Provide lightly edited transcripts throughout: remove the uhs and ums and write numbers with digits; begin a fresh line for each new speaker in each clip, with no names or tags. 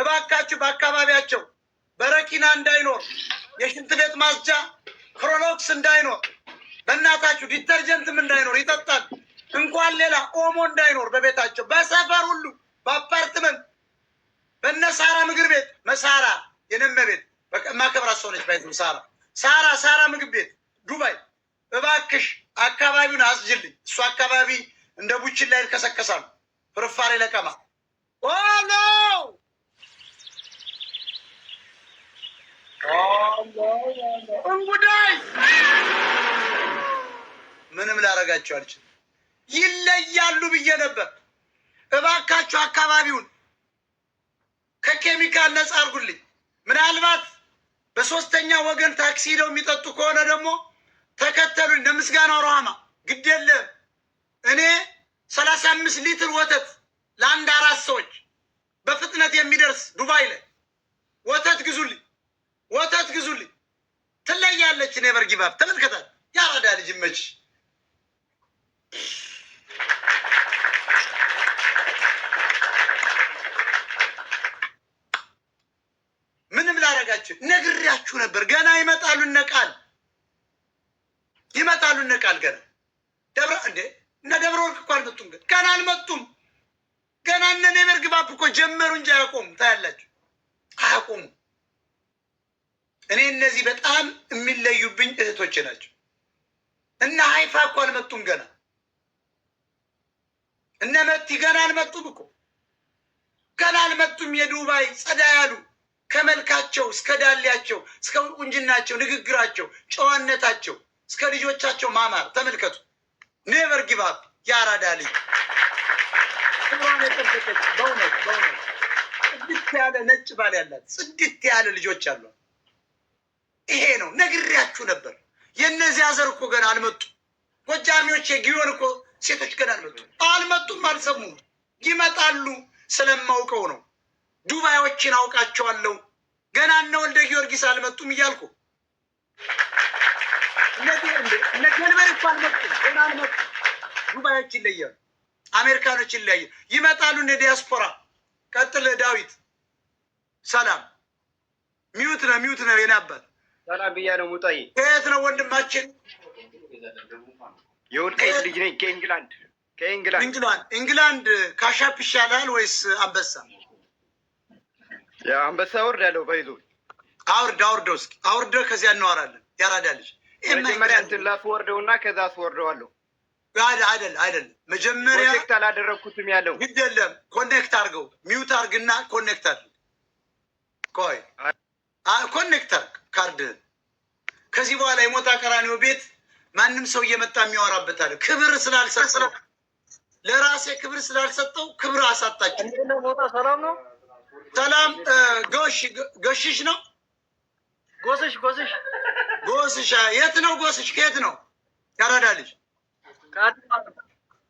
እባካችሁ በአካባቢያቸው በረኪና እንዳይኖር፣ የሽንት ቤት ማጽጃ ክሮሎክስ እንዳይኖር፣ በእናታችሁ ዲተርጀንትም እንዳይኖር ይጠጣል። እንኳን ሌላ ኦሞ እንዳይኖር በቤታቸው በሰፈር ሁሉ በአፓርትመንት በነሳራ ምግብ ቤት መሳራ የነመ ቤት ማከብራት ሰው ነች። ባይቱ ሳራ ምግብ ቤት ዱባይ እባክሽ አካባቢውን አስጅልኝ። እሱ አካባቢ እንደ ቡችን ላይ ይከሰከሳሉ። ፍርፋሬ ለቀማ ኦሎ እንጉዳይ ምንም ላረጋቸው አልችልም። ይለያሉ ብዬ ነበር። እባካችሁ አካባቢውን ከኬሚካል ነጻ አርጉልኝ። ምናልባት በሶስተኛ ወገን ታክሲ ሄደው የሚጠጡ ከሆነ ደግሞ ተከተሉኝ። ለምስጋናው ረሃማ ግድ የለም። እኔ 35 ሊትር ወተት ለአንድ 4 ሰዎች በፍጥነት የሚደርስ ዱባይ ላይ ወተት ግዙልኝ፣ ወተት ግዙልኝ። ትለያለች። እኔ በርጊባብ ተመልከታል። ያራዳ ልጅ መች ምንም ላረጋችሁ ነግሬያችሁ ነበር። ገና ይመጣሉ እነቃል ገና ደብረ እንዴ እነ ደብረ ወርቅ እኮ አልመጡም። ገና አልመጡም። ገና እነ በርግባብ እኮ ጀመሩ እንጂ አያቆሙም። ታያላችሁ፣ አያቆሙም። እኔ እነዚህ በጣም የሚለዩብኝ እህቶቼ ናቸው። እነ ሀይፋ እኮ አልመጡም ገና። እነ መቲ ገና አልመጡም እኮ ገና አልመጡም። የዱባይ ጸዳ ያሉ ከመልካቸው እስከ ዳሌያቸው እስከ ቁንጅናቸው፣ ንግግራቸው፣ ጨዋነታቸው እስከ ልጆቻቸው ማማር ተመልከቱ። ኔቨር ጊቭ አፕ ያራዳ ልጅ ክብሯን የጠበቀች በእውነት ጽድት ያለ ነጭ ባል ያላት ጽድት ያለ ልጆች አሉ። ይሄ ነው ነግሬያችሁ ነበር። የእነዚያ ዘር እኮ ገና አልመጡም። ጎጃሚዎች የጊዮን እኮ ሴቶች ገና አልመጡም፣ አልሰሙም። ይመጣሉ። ስለማውቀው ነው። ዱባዮችን አውቃቸዋለሁ። ገና እነ ወልደ ጊዮርጊስ አልመጡም እያልኩ እነ ገልበሬ እኮ አልመጡም፣ ገና አልመጡም። ዱባዮች ይለያሉ፣ አሜሪካኖች ይለያዩ። ይመጣሉ። እነ ዲያስፖራ ቀጥል። ዳዊት ሰላም። ሚዩት ነው የኔ አባት።
ሰላም ብያለሁ። ሙጣይ
ከየት ነው ወንድማችን?
የወልቃይት ልጅ ነኝ
ከእንግላንድ ካሻፕ ይሻላል ወይስ አንበሳ?
አንበሳ ወርድ ያለው ባይዞ
አውርደው እስኪ አውርደው፣ ከዚያ እናወራለን። ያራዳ ልጅ
መጀመሪያ እንትን ላስወርደውና ከዛ አስወርደዋለሁ።
አይደል መጀመሪያ
ኮኔክት አላደረግኩትም ያለው
ግድ የለም። ኮኔክት አድርገው፣ ሚውት አድርግና ኮኔክት አድርግ። ቆይ ኮኔክት አድርግ ካርድህን። ከዚህ በኋላ የሞታ ቀራኒዮ ቤት ማንም ሰው እየመጣ የሚያወራበት አለ። ክብር ስላልሰጠው ለራሴ ክብር ስላልሰጠው ክብር አሳጣችን።
ሞታ ሰላም ነው።
ሰላም ጎሽሽ ነው። ጎስሽ የት ነው? ጎስሽ ከየት ነው? ያራዳ ልጅ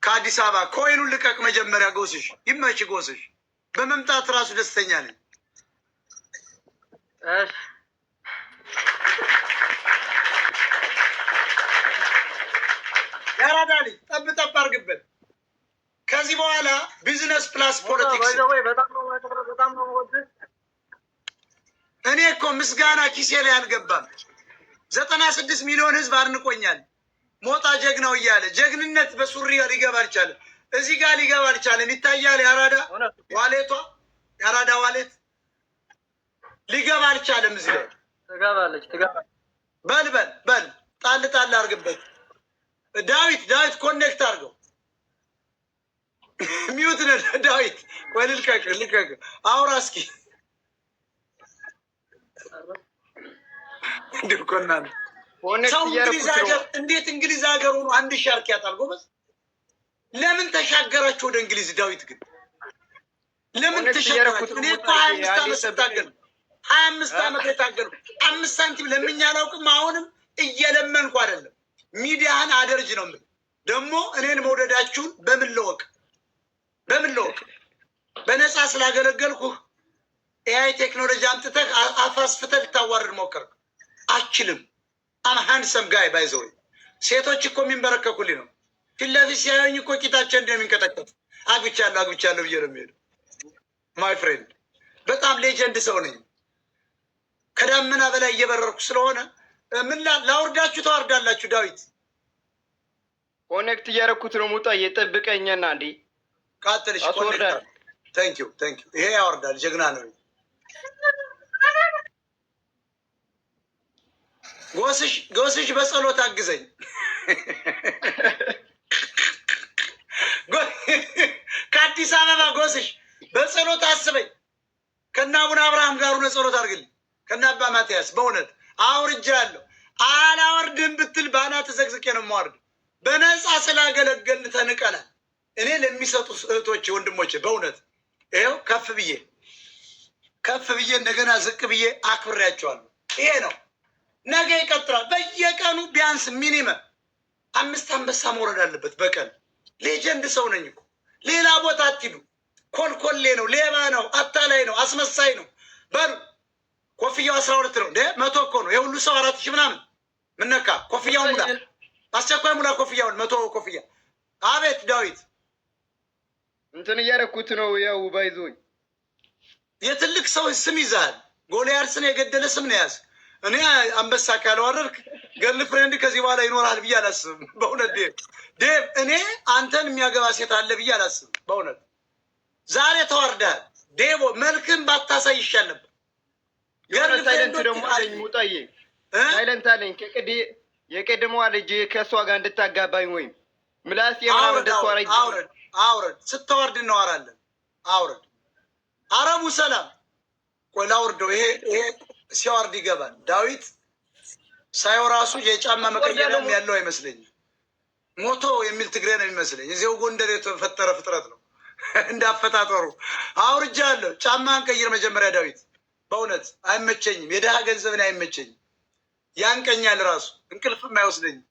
ከአዲስ አበባ። ኮይኑን ልቀቅ መጀመሪያ። ጎስሽ ይመች። ጎስሽ በመምጣት ራሱ ደስተኛ ነኝ። ያራዳ ልጅ ጠብ አድርግበት። ከዚህ በኋላ ቢዝነስ ፕላስ ፖለቲክስ። እኔ እኮ ምስጋና ኪሴ ላይ አልገባም። 96 ሚሊዮን ህዝብ አድንቆኛል። ሞጣ ጀግናው እያለ ጀግንነት በሱሪ ሊገባ አልቻለም። እዚህ ጋር ሊገባ አልቻለም። ይታያል። ያራዳ ዋሌቷ ያራዳ ዋሌት ሊገባ አልቻለም። እዚህ ላይ ትገባለች። በል ጣል አድርግበት። ዳዊት ኮኔክት አድርገው። ሚዩት ነህ ዳዊት። ወይ ልቀቅ አውራ እስኪ። ሰው እንግሊዝ ሀገር እንዴት እንግሊዝ ሀገር ሆኖ 1000 አርክ ያጣል ጎበዝ። ለምን ተሻገራችሁ ወደ እንግሊዝ? ዳዊት ግን ለምን ተሻገራችሁ? እኔ እኮ 25 ዓመት ስታገል 25 ዓመት የታገሉ 5 ሳንቲም ለምኛ አላውቅም። አሁንም እየለመንኩ አይደለም። ሚዲያህን አደርጅ ነው የምልህ። ደግሞ እኔን መውደዳችሁን በምን ልወቅ? በነፃ ስላገለገልኩህ ኤአይ ቴክኖሎጂ አምጥተህ አፋስፍተህ ልታዋርድ ሞከርክ። አችልም። አም ሃንድሰም ጋይ ባይዘው ሴቶች እኮ የሚንበረከኩልኝ ነው። ፊት ለፊት ሲያዩኝ እኮ ቂጣቸው እንደሚንቀጠቀጥ አግብቻለሁ ብዬ ነው የሚሄዱ። ማይ ፍሬንድ በጣም በጣም ሌጀንድ ሰው ነኝ። ከዳመና በላይ እየበረርኩ ስለሆነ ምን ላውርዳችሁ ተዋርዳላችሁ። ዳዊት
ኮኔክት እያደረኩት ነው። ሙጣ እየጠብቀኝና እንዴ
ቃጥልሽ ኮኔክት። ታንኪዩ ታንኪዩ። ይሄ ያወርዳል። ጀግና ነው። ጎስሽ በጸሎት አግዘኝ። ከአዲስ አበባ ጎስሽ በጸሎት አስበኝ። ከነ አቡነ አብርሃም ጋር ሆነ ጸሎት አድርግልኝ። ከነ አባ ማትያስ በእውነት አውርጃለሁ። አላወርድም ብትል ባናት ተዘግዝቄ ነው የማወርድ። በነፃ ስላገለገልን ተንቀናል። እኔ ለሚሰጡ እህቶቼ ወንድሞቼ በእውነት ይኸው ከፍ ብዬ እንደገና ዝቅ ብዬ አክብሬያቸዋለሁ። ይሄ ነው። ነገ ይቀጥላል። በየቀኑ ቢያንስ ሚኒመም 5 አንበሳ መውረድ አለበት በቀን። ሌጀንድ ሰው ነኝ እኮ። ሌላ ቦታ አትሂዱ። ኮልኮሌ ነው፣ ሌባ ነው፣ አታላይ ነው፣ አስመሳይ ነው በሉ። ኮፍያው 12 ነው እንደ 100 እኮ ነው። የሁሉ ሰው 4000 ምናምን ምነካ። ኮፍያውን ሙላ፣ አስቸኳይ ሙላ ኮፍያውን። 100 ኮፍያ። አቤት ዳዊት
እንትን እያደረኩት ነው። ያው ባይዞኝ
የትልቅ ሰው ስም ይዛል። ጎልያድን የገደለ ስም ነው ያዝ። እኔ አንበሳ ካላወረድክ ገርል ፍሬንድ ከዚህ በኋላ ይኖራል ብዬ አላስብም። በእውነት ዴቭ እኔ አንተን የሚያገባ ሴት አለ ብዬ አላስብም። በእውነት ዛሬ ተዋርዳል። ዴቮ መልክን ባታሳይ ይሻል ነበር።
ገርል ፍሬንድ ደግሞ አለኝ። ሙጣዬ ሳይለንት አለኝ። የቀድሞዋ ልጅ ከእሷ ጋር እንድታጋባኝ ወይም ምላስ የምናምን ደሷራ
አውረድ። ስተዋርድ እናወራለን። አውረድ። አረቡ ሰላም። ቆይ ላውርደው። ይሄ ሲያወርድ ይገባል። ዳዊት ሳየው ራሱ የጫማ መቀየሪያም ያለው አይመስለኝም። ሞቶ የሚል ትግሬ ነው የሚመስለኝ። እዚያው ጎንደር የተፈጠረ ፍጥረት ነው እንዳፈጣጠሩ። አውርጃለሁ። ጫማን ቀይር መጀመሪያ ዳዊት። በእውነት አይመቸኝም። የድሃ ገንዘብን አይመቸኝም። ያንቀኛል ራሱ እንቅልፍም አይወስደኝም።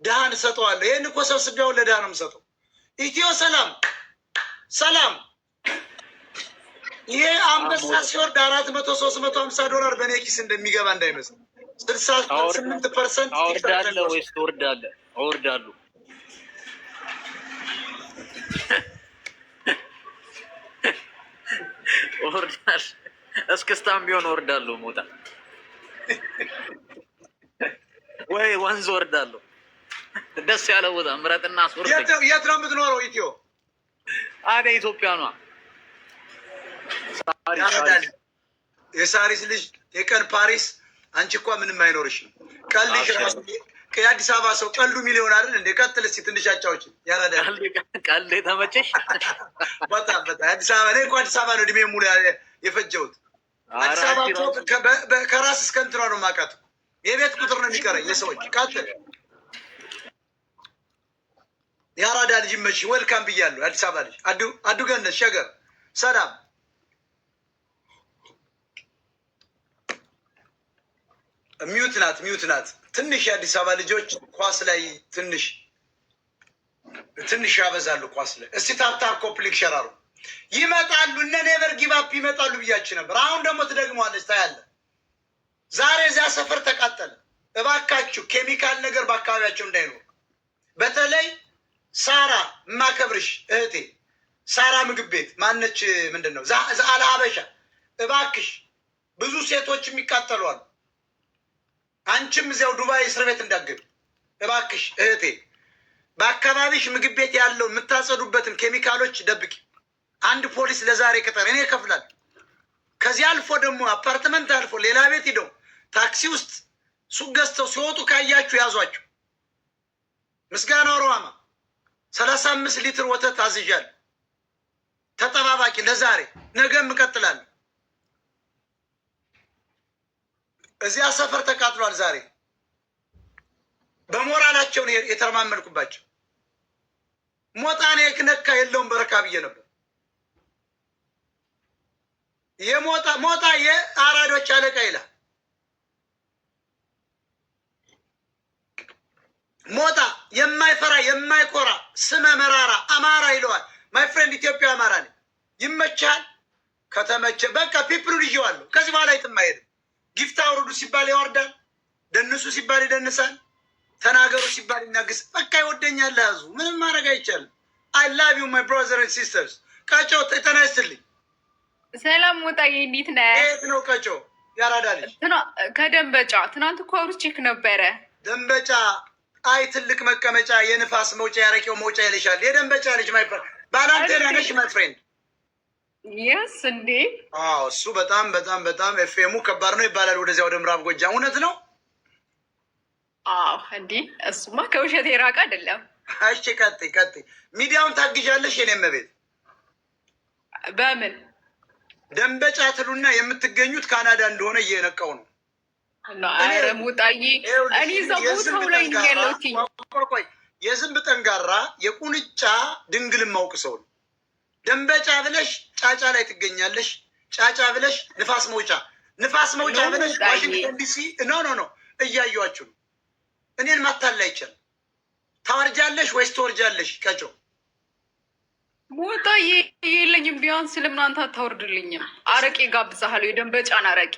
ድሃን እሰጠዋለሁ። ይህን እኮ ሰብስቤውን ለድሃ ነው የምሰጠው። ኢትዮ ሰላም ሰላም። ይሄ አንበሳ ሲወርድ 400 350 ዶላር በእኔ ኪስ እንደሚገባ እንዳይመስል። 68%
አወርዳለሁ ወይስ ትወርዳለህ? አወርዳለሁ። እወርዳለሁ። እስክስታም ቢሆን እወርዳለሁ። ሞታ ወይ ወንዝ እወርዳለሁ። ደስ ያለ ቦታ ምረጥና አስወርደኝ።
የት ነው የምትኖረው? ኢትዮ
አደ ኢትዮጵያ ነው።
የሳሪስ ልጅ የቀን ፓሪስ። አንቺ እኳ ምንም አይኖርሽም። ቀልሽ ራሱ የአዲስ አበባ ሰው ቀልዱ ሚሊዮን አይደል እንደ ቀጥል እስኪ ትንሽ አጫዎችን ያራዳል።
ቀልድ ተመቸሽ?
በጣም አዲስ አበባ እኔ እኮ አዲስ አበባ ነው እድሜ ሙሉ የፈጀሁት። አዲስ አበባ ከራስ እስከ እንትኗ ነው የማውቃት። የቤት ቁጥር ነው የሚቀረኝ የሰዎች ቀጥል። የአራዳ ልጅ መች ወልካም ብያለሁ። አዲስ አበባ ልጅ አዱ ገነት ሸገር ሰላም። ሚዩት ናት። ትንሽ የአዲስ አበባ ልጆች ኳስ ላይ ትንሽ ያበዛሉ። ኳስ ላይ እስቲ ታፕታፕ ኮፕሊክ ሸራሩ ይመጣሉ። እነ ኔቨር ጊቫፕ ይመጣሉ ብያችሁ ነበር። አሁን ደግሞ ትደግመዋለች ታያለ። ዛሬ እዚያ ሰፈር ተቃጠለ። እባካችሁ ኬሚካል ነገር በአካባቢያቸው እንዳይኖር። በተለይ ሳራ የማከብርሽ እህቴ ሳራ ምግብ ቤት ማነች? ምንድን ነው ዛአላ ሀበሻ። እባክሽ ብዙ ሴቶች የሚቃጠሉ አሉ። አንቺም እዚያው ዱባይ እስር ቤት እንዳትገቢ እባክሽ እህቴ። በአካባቢሽ ምግብ ቤት ያለው የምታጸዱበትን ኬሚካሎች ደብቂ። አንድ ፖሊስ ለዛሬ ቅጠር፣ እኔ እከፍላለሁ። ከዚህ አልፎ ደግሞ አፓርትመንት አልፎ ሌላ ቤት ሂደው ታክሲ ውስጥ ሱቅ ገዝተው ሲወጡ ካያችሁ ያዟቸው። ምስጋና ሮሃማ 35 ሊትር ወተት አዝዣለሁ። ተጠባባቂ ለዛሬ ነገም እቀጥላለሁ። እዚያ ሰፈር ተቃጥሏል። ዛሬ በሞራላቸውን የተረማመልኩባቸው ሞጣኔ ነካ የለውም በረካ ብዬ ነበር። ሞጣ የአራዶች አለቃ ይላል። ሞጣ የማይፈራ የማይኮራ ስመ መራራ አማራ ይለዋል። ማይ ፍሬንድ ኢትዮጵያ አማራ ነኝ። ይመቻል። ከተመቸ በቃ ፒፕሉን ይዤዋለሁ። ከዚህ በኋላ የትም አይሄድም። ጊፍት አውርዱ ሲባል ያወርዳል። ደንሱ ሲባል ይደንሳል። ተናገሩ ሲባል ይናገስ። በቃ ይወደኛል ህዝቡ። ምንም ማድረግ አይቻልም። አይ ላቭ ዩ ማይ ብራዘር ኤንድ ሲስተርስ። ቃጫው ተናስተልኝ
ሰላም ሞጣዬ፣ እንዴት ነህ?
የት ነው ቀጮ? ያራዳ ልጅ
ከደንበጫ። ትናንት እኮ አውርቼክ ነበረ።
ደንበጫ አይ ትልቅ መቀመጫ የንፋስ መውጫ ያረቄው መውጫ ይልሻል። የደንበጫ ልጅ ማይ ፍሬንድ ባላንቴና ነሽ ማይ ፍሬንድ።
የስ እንዴ?
አዎ እሱ በጣም በጣም በጣም ኤፍኤሙ ከባድ ነው ይባላል። ወደዚያ ወደ ምዕራብ ጎጃም እውነት ነው?
አዎ እንዴ፣ እሱማ ከውሸት የራቀ አይደለም።
እሺ ቀጥይ ቀጥይ። ሚዲያውን ታግዣለሽ የኔም ቤት
በምን
ደንበጫ ትሉና የምትገኙት ካናዳ እንደሆነ እየነቃው ነው።
ኧረ ሞጣዬ፣ እኔ እዛ ቦታው ላይ ነው ያለሁት።
ቆይ የዝንብ ጠንጋራ የቁንጫ ድንግል ማውቅ ሰው ነው። ደንበጫ ብለሽ ጫጫ ላይ ትገኛለሽ። ጫጫ ብለሽ ንፋስ መውጫ፣ ንፋስ መውጫ ብለሽ ዋሽንግተን ዲሲ። ኖ ኖ ኖ እያዩዋችሁ ነው። እኔን ማታላ ይቻል። ታወርጃለሽ ወይስ ትወርጃለሽ? ቀጮ
ሞጣዬ የለኝም። ቢያንስ ለምን አንተ አታወርድልኝም? አረቄ ጋብዛሃለሁ፣ የደንበጫን አረቄ።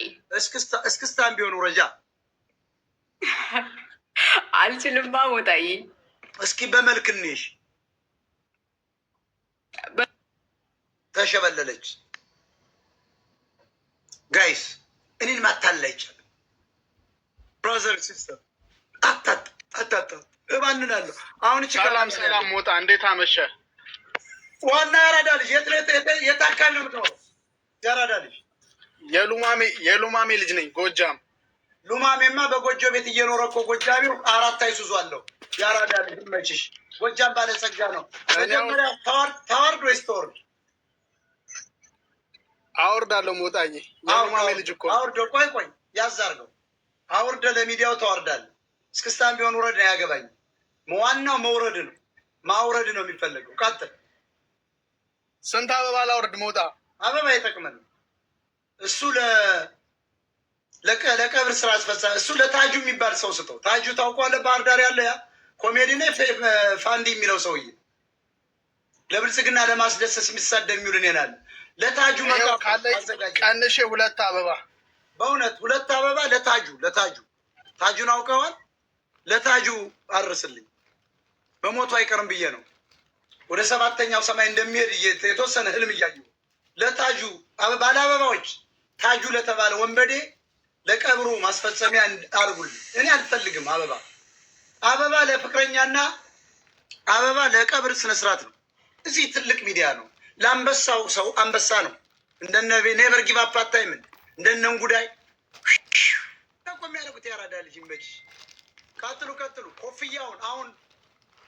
እስክስታን ቢሆን ውረጃ።
አልችልማ ሞጣዬ።
እስኪ በመልክ እንይሽ። ተሸበለለች። ጋይስ እኔን ማታላ ይቻል። ብራዘር ሲስተር አታጣ እባንናለሁ። አሁን
ሰላም ሰላም ሞጣ፣ እንዴት አመሸ?
ዋና ያራዳ ልጅ የት አካባቢ ነው የምትኖረው? ያራዳ ልጅ
የሉማሜ ልጅ ነኝ፣ ጎጃም።
ሉማሜማ በጎጆ ቤት እየኖረ እኮ ጎጃሚው 4 አይሱዙ አለው። ያራዳ ልጅ ይመችሽ። ጎጃም ባለጸጋ ነው። መጀመሪያ ታወርድ ወይስ ትወርድ?
አወርዳለሁ ሞጣዬ። የሉማሜ ልጅ እኮ
አውርዶ። ቆይ ያዝ አድርገው። አውርደ ለሚዲያው ታወርዳለህ። እስክስታን ቢሆን ውረድ አያገባኝ። ዋናው መውረድ ነው፣ ማውረድ ነው የሚፈለገው። ቀጥል።
ስንት አበባ ላውርድ ሞጣ?
አበባ ይጠቅመን። እሱ ለቀብር ስራ አስፈጻሚ፣ እሱ ለታጁ የሚባል ሰው ስጠው። ታጁ ታውቀዋለህ? ባህር ዳር ያለ ያ ኮሜዲ ነ ፋንዲ የሚለው ሰውዬ ለብልጽግና ለማስደሰስ የሚሳደብ የሚውልን ይናል። ለታጁ
ቀንሼ 2 አበባ፣
በእውነት 2 አበባ ለታጁ ታጁን አውቀዋል? ለታጁ አርስልኝ። በሞቱ አይቀርም ብዬ ነው ወደ 7ኛው ሰማይ እንደሚሄድ የተወሰነ ህልም እያየሁ ለታጁ ባለ አበባዎች ታጁ ለተባለ ወንበዴ ለቀብሩ ማስፈጸሚያ አርጉልኝ። እኔ አልፈልግም አበባ ለፍቅረኛና አበባ ለቀብር ስነስርዓት ነው። እዚህ ትልቅ ሚዲያ ነው። ለአንበሳው ሰው አንበሳ ነው። እንደነ ኔቨር ጊቭ አፕ አታይምን እንደነ እንጉዳይ እኮ የሚያደርጉት ያራዳ ልጅ ይመች። ቀጥሉ። ኮፍያውን አሁን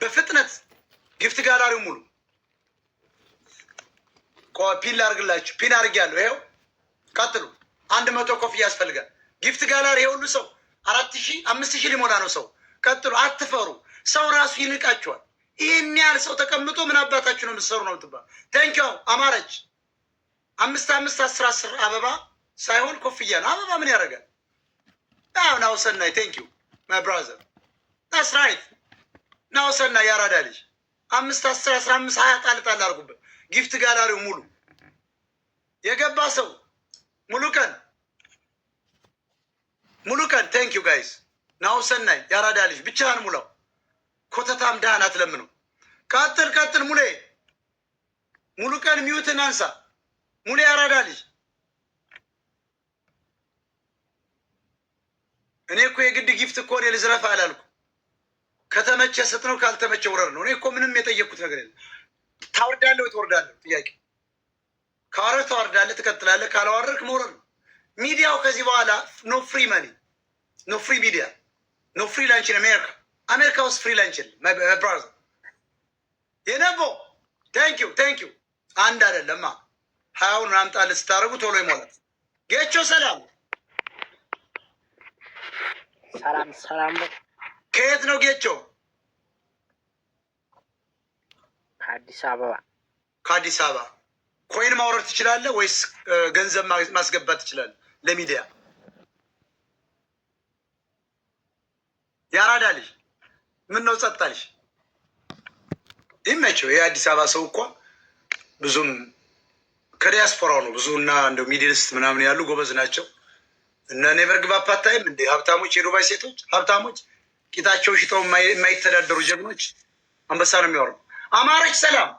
በፍጥነት ጊፍት ጋላሪው ሙሉ ፒን ላርግላችሁ። ፒን አርጊያለሁ። ይኸው ቀጥሉ። 100 ኮፍያ ያስፈልጋል። ጊፍት ጋላሪ የሁሉ ሰው 4000 5000 ሊሞላ ነው ሰው። ቀጥሉ። አትፈሩ። ሰው ራሱ ይንቃችኋል። ይህን ያህል ሰው ተቀምጦ ምን አባታችሁ ነው የምትሰሩ ነው የምትባል። ቴንኪው አማረች። 5 10 አበባ ሳይሆን ኮፍያ ነው። አበባ ምን ያደርጋል? ናው ሰናይ ቴንኪው ማይ ብራዘር ታስ ራይት። ናው ሰናይ ያራዳ ልጅ 5 10 15 20 ጣል አድርጉበት። ጊፍት ጋላሪው ሙሉ የገባ ሰው ሙሉ ቀን ቴንኪው ጋይስ። ናው ሰናይ ያራዳ ልጅ ብቻህን ሙላው። ኮተታም ዳህን አትለምነው። ቀጥል ሙሉ ቀን ሚዩትን አንሳ። ሙሉ ያራዳ ልጅ እኔ እኮ የግድ ጊፍት እኮ እኔ ልዝረፍ አላልኩ። ከተመቸ ስጥ ነው፣ ካልተመቸ ውረድ ነው። እኔ እኮ ምንም የጠየቅኩት ነገር የለም። ታወርዳለህ ወይ ትወርዳለህ? ጥያቄ ካወረድክ ታወርዳለህ፣ ትቀጥላለህ። ካላወረድክ መውረድ ነው። ሚዲያው ከዚህ በኋላ ኖ ፍሪ መኒ፣ ኖ ፍሪ ሚዲያ፣ ኖ ፍሪ ላንች ኢን አሜሪካ ውስጥ ፍሪ ላንች የለም። ብራዘር የነቦ ቴንኪው አንድ አይደለማ። 20ውን አምጣልህ ስታደርጉ ቶሎ ይሞላል። ጌቾ ሰላም ከየት ነው ጌቾ?
ከአዲስ አበባ።
ከአዲስ አበባ ኮይን ማውረድ ትችላለህ ወይስ ገንዘብ ማስገባት ትችላለህ? ለሚዲያ ያራዳ ልጅ ምን ነው ጸጥታልሽ? ይመቸው። የአዲስ አበባ ሰው እኮ ብዙም ከዲያስፖራው ነው ብዙ እና እንደው ሚድልስት ምናምን ያሉ ጎበዝ ናቸው። እና ኔቨር ጊቭ አፕ አታይም እንደ ሀብታሞች የዱባይ ሴቶች ሀብታሞች ቂጣቸው ሽጠው የማይተዳደሩ ጀግኖች አንበሳ ነው የሚያወሩ። አማረች ሰላም